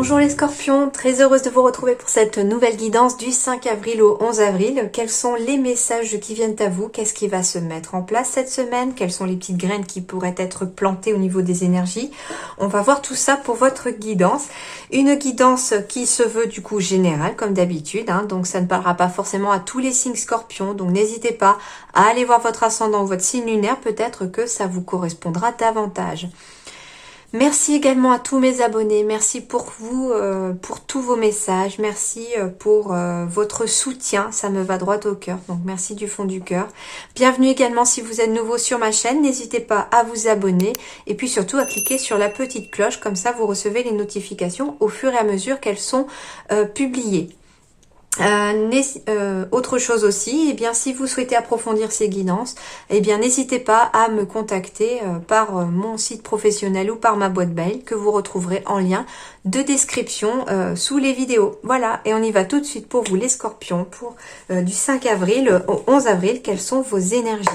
Bonjour les scorpions, très heureuse de vous retrouver pour cette nouvelle guidance du 5 avril au 11 avril. Quels sont les messages qui viennent à vous? Qu'est-ce qui va se mettre en place cette semaine? Quelles sont les petites graines qui pourraient être plantées au niveau des énergies? On va voir tout ça pour votre guidance. Une guidance qui se veut du coup générale comme d'habitude, donc ça ne parlera pas forcément à tous les signes scorpions. Donc n'hésitez pas à aller voir votre ascendant ou votre signe lunaire, peut-être que ça vous correspondra davantage. Merci également à tous mes abonnés, merci pour vous, pour tous vos messages, merci pour votre soutien, ça me va droit au cœur, donc merci du fond du cœur. Bienvenue également si vous êtes nouveau sur ma chaîne, n'hésitez pas à vous abonner et puis surtout à cliquer sur la petite cloche, comme ça vous recevez les notifications au fur et à mesure qu'elles sont publiées. Autre chose aussi, bien si vous souhaitez approfondir ces guidances, n'hésitez pas à me contacter par mon site professionnel ou par ma boîte mail que vous retrouverez en lien de description sous les vidéos. Voilà, et on y va tout de suite pour vous les scorpions, pour du 5 avril au 11 avril, quelles sont vos énergies?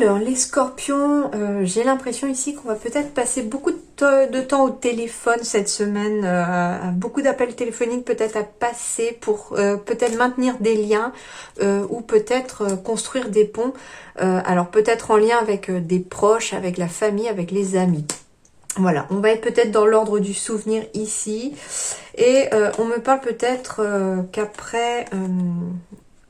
Alors, les scorpions, j'ai l'impression ici qu'on va peut-être passer beaucoup de temps au téléphone cette semaine, beaucoup d'appels téléphoniques peut-être à passer pour peut-être maintenir des liens ou peut-être construire des ponts, alors peut-être en lien avec des proches, avec la famille, avec les amis. Voilà, on va être peut-être dans l'ordre du souvenir ici et on me parle peut-être qu'après...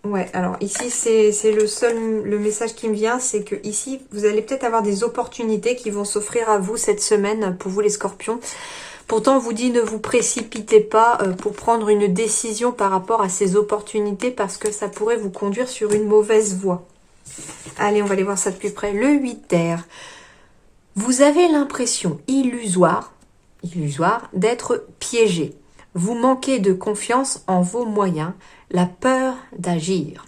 Ouais, alors ici c'est le message qui me vient, c'est que ici vous allez peut-être avoir des opportunités qui vont s'offrir à vous cette semaine pour vous les scorpions. Pourtant on vous dit ne vous précipitez pas pour prendre une décision par rapport à ces opportunités parce que ça pourrait vous conduire sur une mauvaise voie. Allez, on va aller voir ça de plus près. Le 8 d'air. Vous avez l'impression illusoire d'être piégé. Vous manquez de confiance en vos moyens, la peur d'agir.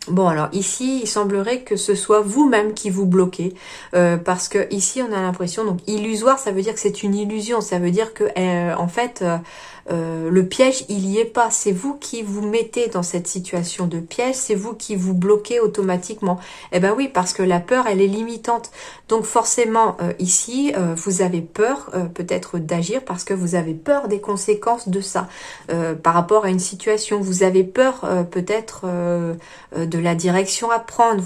Bon, alors ici, il semblerait que ce soit vous-même qui vous bloquez, parce que ici, on a l'impression, donc illusoire, ça veut dire que c'est une illusion, ça veut dire que, en fait, le piège, il y est pas. C'est vous qui vous mettez dans cette situation de piège, c'est vous qui vous bloquez automatiquement. Eh ben oui, parce que la peur, elle est limitante. Donc forcément, ici, vous avez peur peut-être d'agir parce que vous avez peur des conséquences de ça par rapport à une situation. Vous avez peur peut-être de la direction à prendre.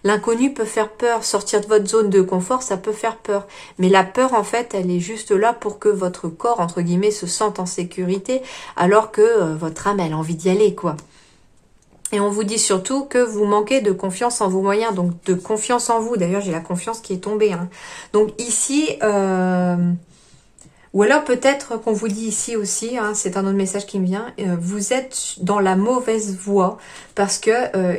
L'inconnu peut faire peur. Sortir de votre zone de confort, ça peut faire peur. Mais la peur, en fait, elle est juste là pour que votre corps, entre guillemets, se sente en sécurité, alors que votre âme, elle a envie d'y aller, quoi. Et on vous dit surtout que vous manquez de confiance en vos moyens, donc de confiance en vous. D'ailleurs, j'ai la confiance qui est tombée. Donc ici... Ou alors peut-être qu'on vous dit ici aussi, c'est un autre message qui me vient, vous êtes dans la mauvaise voie parce que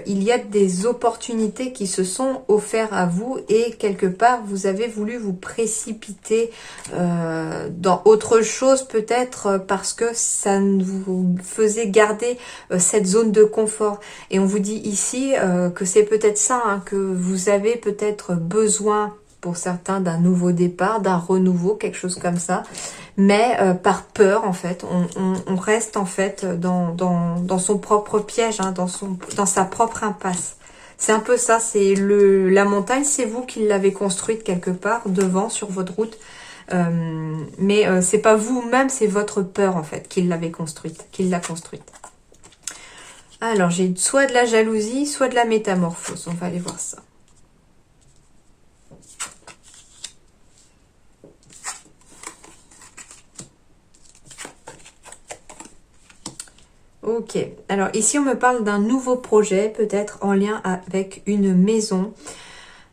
il y a des opportunités qui se sont offertes à vous et quelque part vous avez voulu vous précipiter dans autre chose peut-être parce que ça vous faisait garder cette zone de confort. Et on vous dit ici que c'est peut-être ça, que vous avez peut-être besoin pour certains d'un nouveau départ, d'un renouveau, quelque chose comme ça. Mais par peur, en fait, on reste en fait dans son propre piège, dans sa propre impasse. C'est un peu ça, c'est la montagne, c'est vous qui l'avez construite quelque part, devant, sur votre route. Mais c'est pas vous-même, c'est votre peur, en fait, qui l'avait construite, qui l'a construite. Alors, j'ai soit de la jalousie, soit de la métamorphose. On va aller voir ça. Ok, alors ici on me parle d'un nouveau projet, peut-être en lien avec une maison.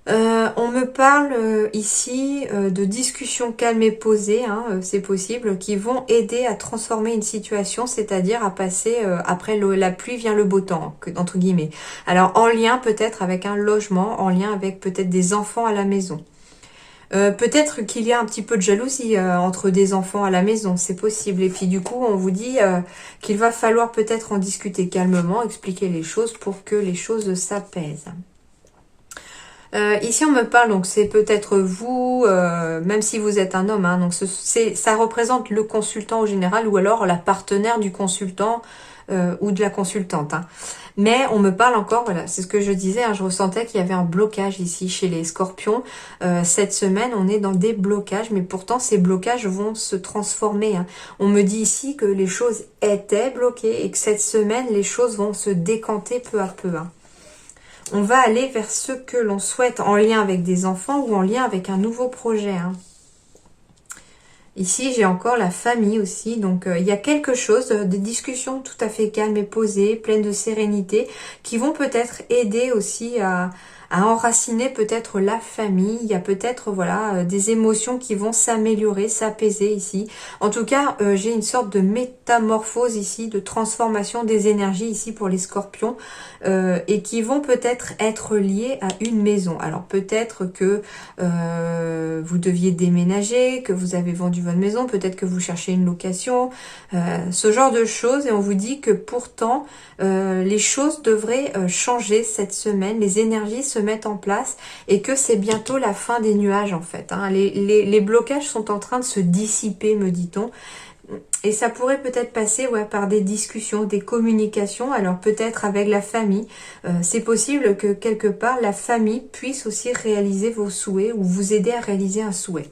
On me parle ici de discussions calmes et posées, hein, c'est possible, qui vont aider à transformer une situation, c'est-à-dire à passer après la pluie vient le beau temps, entre guillemets. Alors en lien peut-être avec un logement, en lien avec peut-être des enfants à la maison. Peut-être qu'il y a un petit peu de jalousie entre des enfants à la maison, c'est possible. Et puis du coup, on vous dit qu'il va falloir peut-être en discuter calmement, expliquer les choses pour que les choses s'apaisent. Ici on me parle, donc c'est peut-être vous, même si vous êtes un homme, hein, donc ça représente le consultant au général ou alors la partenaire du consultant ou de la consultante. Hein. Mais on me parle encore, voilà, c'est ce que je disais, hein, je ressentais qu'il y avait un blocage ici chez les scorpions. Cette semaine on est dans des blocages, mais pourtant ces blocages vont se transformer. Hein. On me dit ici que les choses étaient bloquées et que cette semaine les choses vont se décanter peu à peu. Hein. On va aller vers ce que l'on souhaite en lien avec des enfants ou en lien avec un nouveau projet. Hein. Ici, j'ai encore la famille aussi. Donc, il y a quelque chose, des discussions tout à fait calmes et posées, pleines de sérénité, qui vont peut-être aider aussi à enraciner peut-être la famille. Il y a peut-être voilà des émotions qui vont s'améliorer, s'apaiser ici. En tout cas, j'ai une sorte de métamorphose ici, de transformation des énergies ici pour les scorpions et qui vont peut-être être liées à une maison. Alors peut-être que vous deviez déménager, que vous avez vendu votre maison, peut-être que vous cherchez une location, ce genre de choses. Et on vous dit que pourtant, les choses devraient changer cette semaine, les énergies se mettent en place et que c'est bientôt la fin des nuages en fait. Hein. Les blocages sont en train de se dissiper, me dit-on. Et ça pourrait peut-être passer par des discussions, des communications, alors peut-être avec la famille. C'est possible que quelque part la famille puisse aussi réaliser vos souhaits ou vous aider à réaliser un souhait.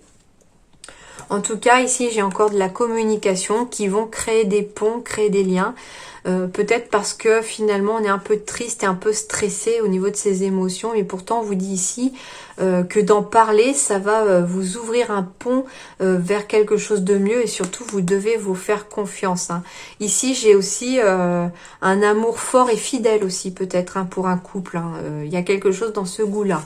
En tout cas, ici, j'ai encore de la communication qui vont créer des ponts, créer des liens. Peut-être parce que finalement, on est un peu triste et un peu stressé au niveau de ses émotions. Et pourtant, on vous dit ici que d'en parler, ça va vous ouvrir un pont vers quelque chose de mieux. Et surtout, vous devez vous faire confiance. Hein. Ici, j'ai aussi un amour fort et fidèle aussi, peut-être, hein, pour un couple. Hein. Il y a quelque chose dans ce goût-là.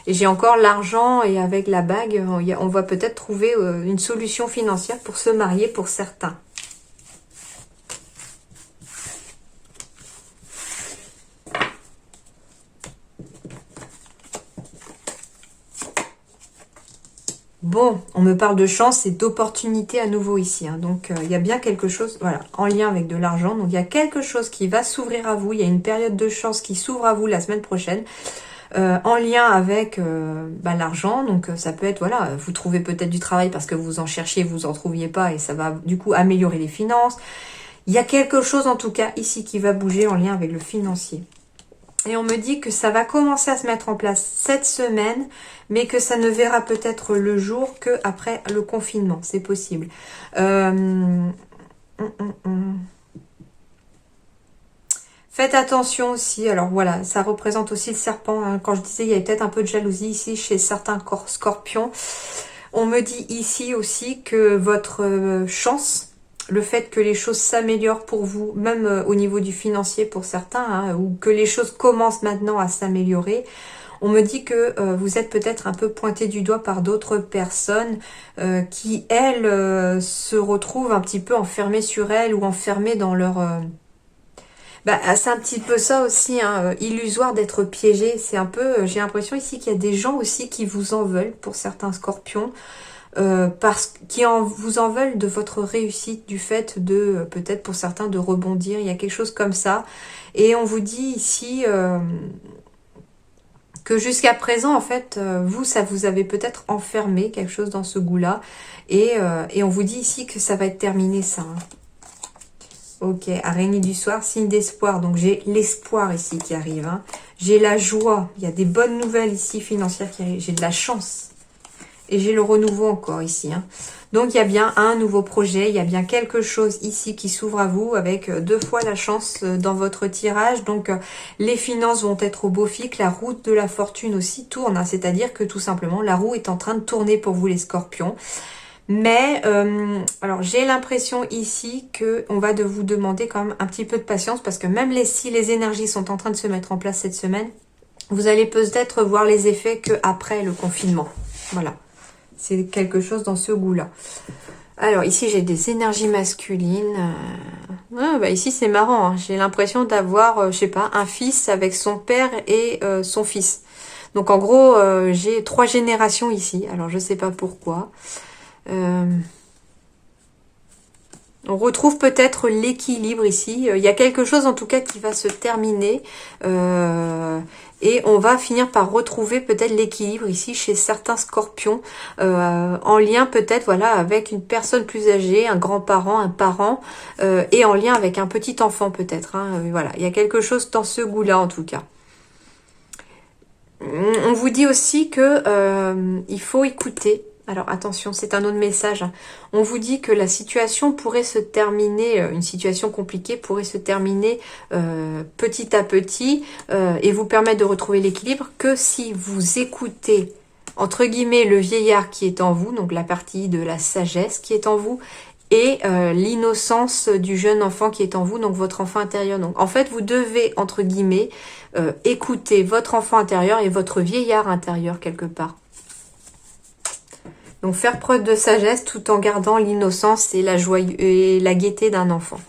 Et j'ai encore l'argent et avec la bague, on va peut-être trouver une solution financière pour se marier pour certains. Bon, on me parle de chance et d'opportunité à nouveau ici. Hein. Donc, il y a bien quelque chose, voilà, en lien avec de l'argent. Donc, il y a quelque chose qui va s'ouvrir à vous. Il y a une période de chance qui s'ouvre à vous la semaine prochaine. En lien avec l'argent, donc ça peut être, voilà, vous trouvez peut-être du travail parce que vous en cherchiez, vous en trouviez pas et ça va du coup améliorer les finances. Il y a quelque chose en tout cas ici qui va bouger en lien avec le financier. Et on me dit que ça va commencer à se mettre en place cette semaine, mais que ça ne verra peut-être le jour qu'après le confinement, c'est possible. Faites attention aussi, alors voilà, ça représente aussi le serpent. Hein. Quand je disais, il y avait peut-être un peu de jalousie ici chez certains scorpions. On me dit ici aussi que votre chance, le fait que les choses s'améliorent pour vous, même au niveau du financier pour certains, hein, ou que les choses commencent maintenant à s'améliorer, on me dit que vous êtes peut-être un peu pointé du doigt par d'autres personnes qui, elles, se retrouvent un petit peu enfermées sur elles ou enfermées dans leur... c'est un petit peu ça aussi, hein, illusoire d'être piégé. C'est un peu, j'ai l'impression ici qu'il y a des gens aussi qui vous en veulent, pour certains scorpions, vous en veulent de votre réussite, du fait de, peut-être pour certains, de rebondir. Il y a quelque chose comme ça. Et on vous dit ici que jusqu'à présent, en fait, ça vous avez peut-être enfermé quelque chose dans ce goût-là. Et on vous dit ici que ça va être terminé, ça. Hein. Ok, araignée du soir, signe d'espoir. Donc j'ai l'espoir ici qui arrive. Hein. J'ai la joie. Il y a des bonnes nouvelles ici financières qui arrivent. J'ai de la chance. Et j'ai le renouveau encore ici. Hein. Donc il y a bien un nouveau projet. Il y a bien quelque chose ici qui s'ouvre à vous avec 2 fois la chance dans votre tirage. Donc les finances vont être au beau fixe. La roue de la fortune aussi tourne. Hein. C'est-à-dire que tout simplement la roue est en train de tourner pour vous les scorpions. Mais, alors j'ai l'impression ici qu'on va vous demander quand même un petit peu de patience parce que même si les énergies sont en train de se mettre en place cette semaine, Vous allez peut-être voir les effets qu'après le confinement. Voilà. C'est quelque chose dans ce goût-là. Alors, ici, j'ai des énergies masculines. Bah ici, c'est marrant. Hein. J'ai l'impression d'avoir, je sais pas, un fils avec son père et son fils. Donc, en gros, j'ai 3 générations ici. Alors, je sais pas pourquoi. On retrouve peut-être l'équilibre ici. Il y a quelque chose en tout cas qui va se terminer. Et on va finir par retrouver peut-être l'équilibre ici chez certains scorpions. En lien peut-être voilà avec une personne plus âgée, un grand-parent, un parent. Et en lien avec un petit enfant peut-être. Hein. Voilà, il y a quelque chose dans ce goût-là en tout cas. On vous dit aussi que il faut écouter. Alors attention, c'est un autre message. On vous dit que la situation pourrait se terminer, une situation compliquée pourrait se terminer petit à petit et vous permettre de retrouver l'équilibre que si vous écoutez, entre guillemets, le vieillard qui est en vous, donc la partie de la sagesse qui est en vous, et l'innocence du jeune enfant qui est en vous, donc votre enfant intérieur. Donc en fait, vous devez, entre guillemets, écouter votre enfant intérieur et votre vieillard intérieur quelque part. Donc faire preuve de sagesse tout en gardant l'innocence et la joie et la gaieté d'un enfant.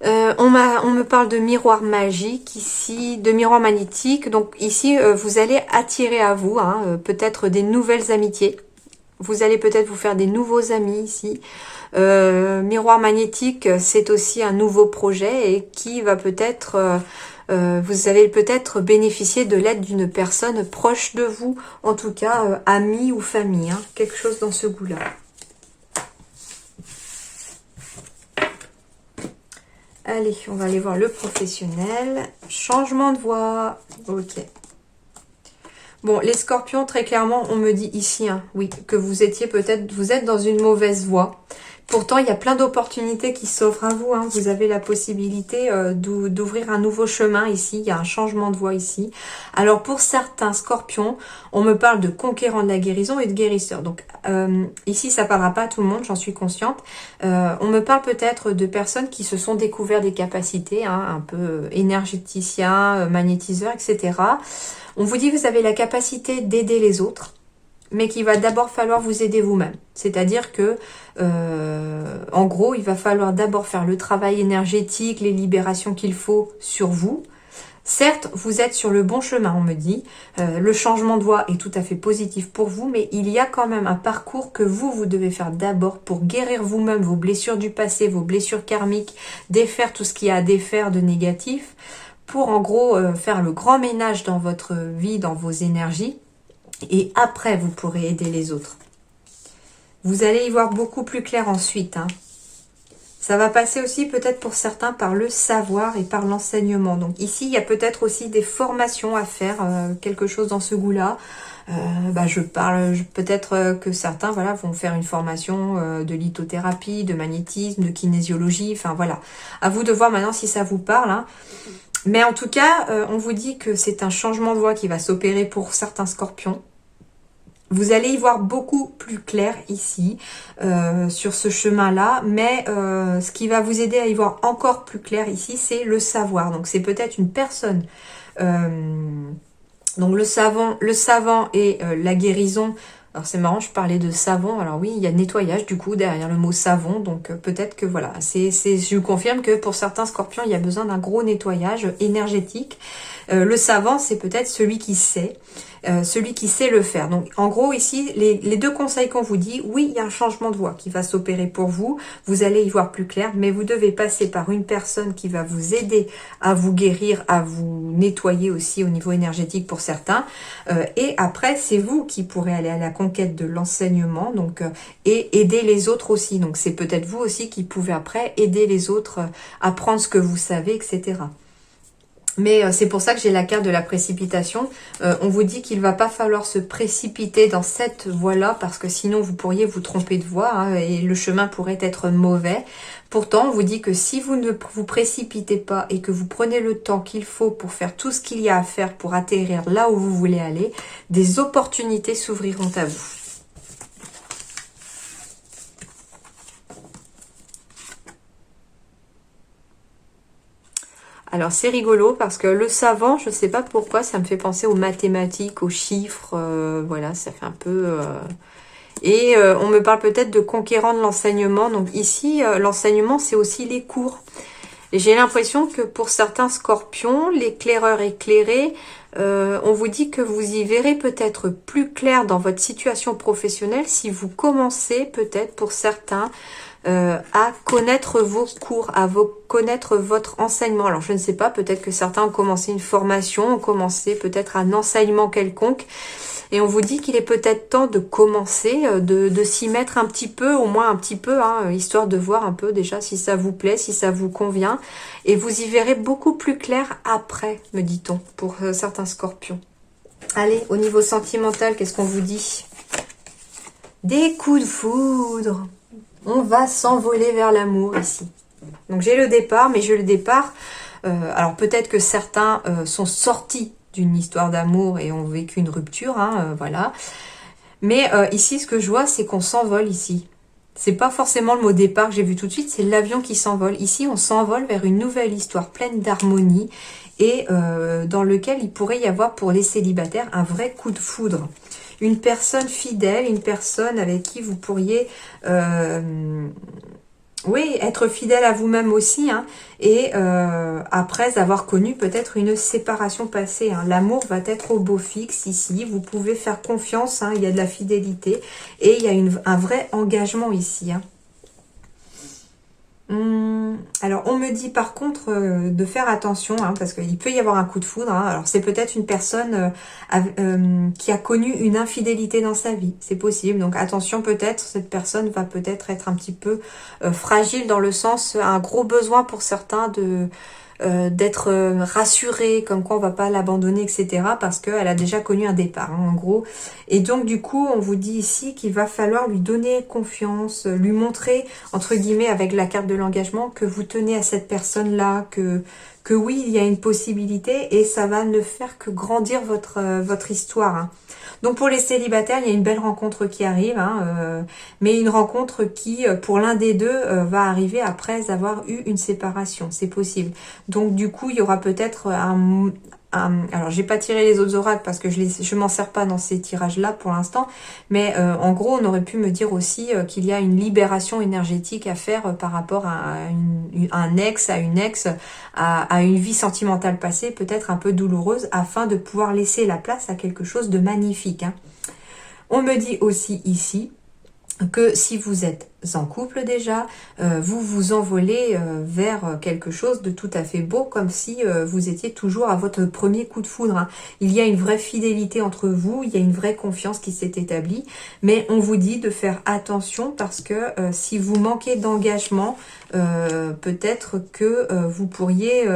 On me parle de miroir magique ici, de miroir magnétique. Donc ici, vous allez attirer à vous peut-être des nouvelles amitiés. Vous allez peut-être vous faire des nouveaux amis ici. Miroir magnétique, c'est aussi un nouveau projet et qui va peut-être... vous allez peut-être bénéficier de l'aide d'une personne proche de vous, en tout cas amie ou famille, hein, quelque chose dans ce goût-là. Allez, on va aller voir le professionnel. Changement de voix. Ok. Bon, les scorpions, très clairement, on me dit ici, hein, oui, que vous étiez peut-être, vous êtes dans une mauvaise voie. Pourtant, il y a plein d'opportunités qui s'offrent à vous. Hein. Vous avez la possibilité d'ouvrir un nouveau chemin ici. Il y a un changement de voie ici. Alors, pour certains scorpions, on me parle de conquérant de la guérison et de guérisseur. Donc, ici, ça ne parlera pas à tout le monde, j'en suis consciente. On me parle peut-être de personnes qui se sont découvert des capacités, hein, un peu énergéticiens, magnétiseurs, etc. On vous dit que vous avez la capacité d'aider les autres, mais qu'il va d'abord falloir vous aider vous-même. C'est-à-dire que, en gros, il va falloir d'abord faire le travail énergétique, les libérations qu'il faut sur vous. Certes, vous êtes sur le bon chemin, on me dit. Le changement de voie est tout à fait positif pour vous, mais il y a quand même un parcours que vous devez faire d'abord pour guérir vous-même vos blessures du passé, vos blessures karmiques, défaire tout ce qu'il y a à défaire de négatif, pour en gros faire le grand ménage dans votre vie, dans vos énergies. Et après, vous pourrez aider les autres. Vous allez y voir beaucoup plus clair ensuite. Hein. Ça va passer aussi peut-être pour certains par le savoir et par l'enseignement. Donc ici, il y a peut-être aussi des formations à faire, quelque chose dans ce goût-là. Je parle, peut-être que certains voilà, vont faire une formation de lithothérapie, de magnétisme, de kinésiologie. Enfin voilà, à vous de voir maintenant si ça vous parle. Hein. Mais en tout cas, on vous dit que c'est un changement de voie qui va s'opérer pour certains scorpions. Vous allez y voir beaucoup plus clair ici, sur ce chemin-là, mais ce qui va vous aider à y voir encore plus clair ici, c'est le savoir. Donc c'est peut-être une personne, donc le savant et la guérison. Alors c'est marrant, je parlais de savon, alors oui, il y a nettoyage du coup derrière le mot savon, donc peut-être que voilà, je vous confirme que pour certains scorpions, il y a besoin d'un gros nettoyage énergétique. Le savant, c'est peut-être celui qui sait le faire. Donc en gros ici, les deux conseils qu'on vous dit, oui, il y a un changement de voie qui va s'opérer pour vous, vous allez y voir plus clair, mais vous devez passer par une personne qui va vous aider à vous guérir, à vous nettoyer aussi au niveau énergétique pour certains, et après c'est vous qui pourrez aller à la conquête de l'enseignement, donc et aider les autres aussi. Donc c'est peut-être vous aussi qui pouvez après aider les autres à apprendre ce que vous savez, etc. Mais c'est pour ça que j'ai la carte de la précipitation. On vous dit qu'il ne va pas falloir se précipiter dans cette voie-là parce que sinon vous pourriez vous tromper de voie hein, et le chemin pourrait être mauvais. Pourtant, on vous dit que si vous ne vous précipitez pas et que vous prenez le temps qu'il faut pour faire tout ce qu'il y a à faire pour atterrir là où vous voulez aller, des opportunités s'ouvriront à vous. Alors c'est rigolo parce que le savant, je sais pas pourquoi, ça me fait penser aux mathématiques, aux chiffres, voilà, ça fait un peu... Et on me parle peut-être de conquérant de l'enseignement. Donc ici, l'enseignement, c'est aussi les cours. Et j'ai l'impression que pour certains scorpions, l'éclaireur éclairé, on vous dit que vous y verrez peut-être plus clair dans votre situation professionnelle si vous commencez peut-être pour certains à connaître vos cours, connaître votre enseignement. Alors je ne sais pas, peut-être que certains ont commencé une formation, ont commencé peut-être un enseignement quelconque. Et on vous dit qu'il est peut-être temps de commencer, de s'y mettre un petit peu, au moins un petit peu, hein, histoire de voir un peu déjà si ça vous plaît, si ça vous convient. Et vous y verrez beaucoup plus clair après, me dit-on, pour certains scorpions. Allez, au niveau sentimental, qu'est-ce qu'on vous dit? Des coups de foudre. On va s'envoler vers l'amour ici. Donc j'ai le départ, mais j'ai le départ. Alors peut-être que certains sont sortis d'une histoire d'amour et ont vécu une rupture, hein, voilà. Mais ici, ce que je vois, c'est qu'on s'envole ici. C'est pas forcément le mot départ que j'ai vu tout de suite, c'est l'avion qui s'envole. Ici, on s'envole vers une nouvelle histoire pleine d'harmonie et dans lequel il pourrait y avoir pour les célibataires un vrai coup de foudre. Une personne fidèle, une personne avec qui vous pourriez... oui, être fidèle à vous-même aussi, hein, et après avoir connu peut-être une séparation passée. Hein. L'amour va être au beau fixe ici, vous pouvez faire confiance, hein, il y a de la fidélité, et il y a un vrai engagement ici. Hein. Alors, on me dit par contre de faire attention, hein, parce qu'il peut y avoir un coup de foudre. Hein. Alors, c'est peut-être une personne qui a connu une infidélité dans sa vie. C'est possible. Donc, attention, peut-être, cette personne va peut-être être un petit peu fragile dans le sens, un gros besoin pour certains d'être rassurée, comme quoi on va pas l'abandonner, etc. parce qu'elle a déjà connu un départ, hein, en gros. Et donc, du coup, on vous dit ici qu'il va falloir lui donner confiance, lui montrer, entre guillemets, avec la carte de l'engagement, que vous tenez à cette personne-là, que oui, il y a une possibilité et ça va ne faire que grandir votre histoire. Hein. Donc pour les célibataires, il y a une belle rencontre qui arrive, hein, mais une rencontre qui, pour l'un des deux, va arriver après avoir eu une séparation. C'est possible. Donc du coup, il y aura peut-être alors j'ai pas tiré les autres oracles parce que je m'en sers pas dans ces tirages-là pour l'instant, mais en gros, on aurait pu me dire aussi qu'il y a une libération énergétique à faire par rapport à un ex, à une ex, à une vie sentimentale passée, peut-être un peu douloureuse, afin de pouvoir laisser la place à quelque chose de magnifique. Hein. On me dit aussi ici que si vous êtes en couple déjà, vous vous envolez vers quelque chose de tout à fait beau, comme si vous étiez toujours à votre premier coup de foudre. Hein. Il y a une vraie fidélité entre vous, il y a une vraie confiance qui s'est établie, mais on vous dit de faire attention parce que si vous manquez d'engagement, peut-être que vous pourriez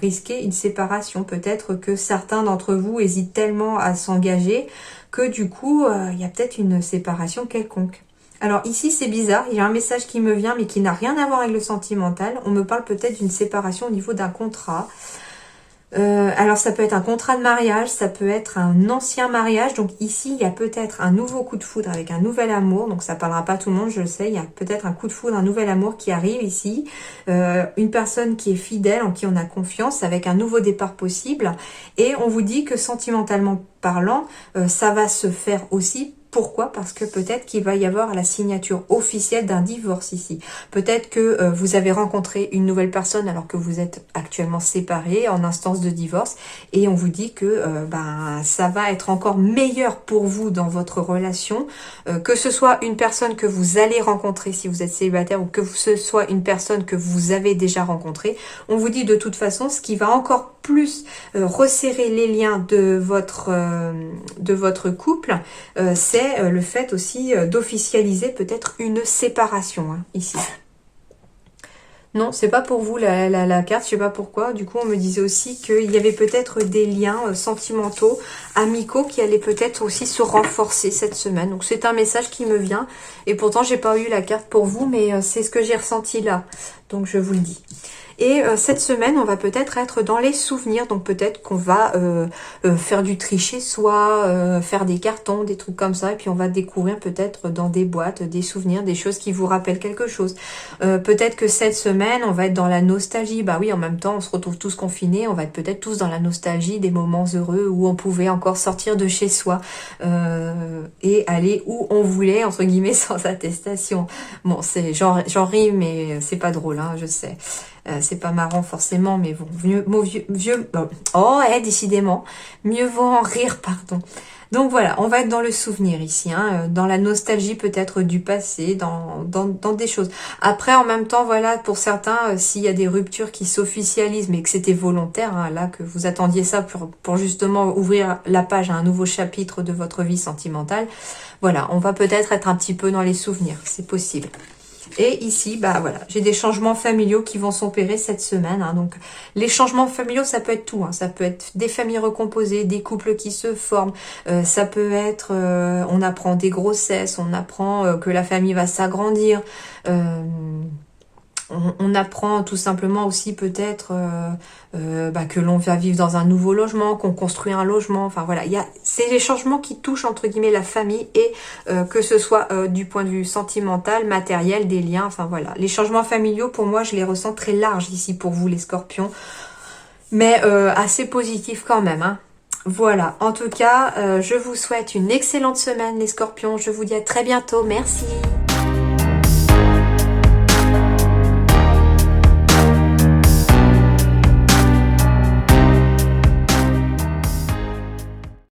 risquer une séparation. Peut-être que certains d'entre vous hésitent tellement à s'engager que du coup, il y a peut-être une séparation quelconque. Alors ici, c'est bizarre, il y a un message qui me vient, mais qui n'a rien à voir avec le sentimental. On me parle peut-être d'une séparation au niveau d'un contrat. Alors ça peut être un contrat de mariage, ça peut être un ancien mariage. Donc ici, il y a peut-être un nouveau coup de foudre avec un nouvel amour. Donc ça parlera pas à tout le monde, je le sais. Il y a peut-être un coup de foudre, un nouvel amour qui arrive ici. Une personne qui est fidèle, en qui on a confiance, avec un nouveau départ possible. Et on vous dit que sentimentalement parlant, ça va se faire aussi. Pourquoi? Parce que peut-être qu'il va y avoir la signature officielle d'un divorce ici. Peut-être que vous avez rencontré une nouvelle personne alors que vous êtes actuellement séparés en instance de divorce et on vous dit que ça va être encore meilleur pour vous dans votre relation, que ce soit une personne que vous allez rencontrer si vous êtes célibataire ou que ce soit une personne que vous avez déjà rencontrée. On vous dit de toute façon ce qui va encore plus resserrer les liens de votre couple, c'est le fait aussi d'officialiser peut-être une séparation, hein, ici. Non, c'est pas pour vous la carte, je sais pas pourquoi. Du coup, on me disait aussi qu'il y avait peut-être des liens sentimentaux, amicaux qui allaient peut-être aussi se renforcer cette semaine. Donc c'est un message qui me vient. Et pourtant, j'ai pas eu la carte pour vous, mais c'est ce que j'ai ressenti là. Donc je vous le dis. Et cette semaine, on va peut-être être dans les souvenirs. Donc peut-être qu'on va faire du tri chez soi, faire des cartons, des trucs comme ça. Et puis on va découvrir peut-être dans des boîtes des souvenirs, des choses qui vous rappellent quelque chose. Peut-être que cette semaine, on va être dans la nostalgie. Bah oui, en même temps, on se retrouve tous confinés. On va être peut-être tous dans la nostalgie des moments heureux où on pouvait encore sortir de chez soi et aller où on voulait, entre guillemets, sans attestation. Bon, c'est j'en ris, mais c'est pas drôle, hein, je sais. C'est pas marrant forcément, mais bon, décidément, mieux vaut en rire, pardon. Donc voilà, on va être dans le souvenir ici, hein, dans la nostalgie peut-être du passé, dans des choses. Après, en même temps, voilà, pour certains, s'il y a des ruptures qui s'officialisent, mais que c'était volontaire, hein, là, que vous attendiez ça pour justement ouvrir la page à un nouveau chapitre de votre vie sentimentale, voilà, on va peut-être être un petit peu dans les souvenirs, c'est possible. Et ici, bah voilà, j'ai des changements familiaux qui vont s'opérer cette semaine. Hein. Donc, les changements familiaux, ça peut être tout. Hein. Ça peut être des familles recomposées, des couples qui se forment. Ça peut être, on apprend des grossesses, on apprend que la famille va s'agrandir. On apprend tout simplement aussi peut-être que l'on va vivre dans un nouveau logement, qu'on construit un logement. Enfin voilà, c'est les changements qui touchent entre guillemets la famille et que ce soit du point de vue sentimental, matériel, des liens. Enfin voilà, les changements familiaux pour moi je les ressens très larges ici pour vous les Scorpions, mais assez positifs quand même. Hein. Voilà, en tout cas, je vous souhaite une excellente semaine les Scorpions. Je vous dis à très bientôt. Merci.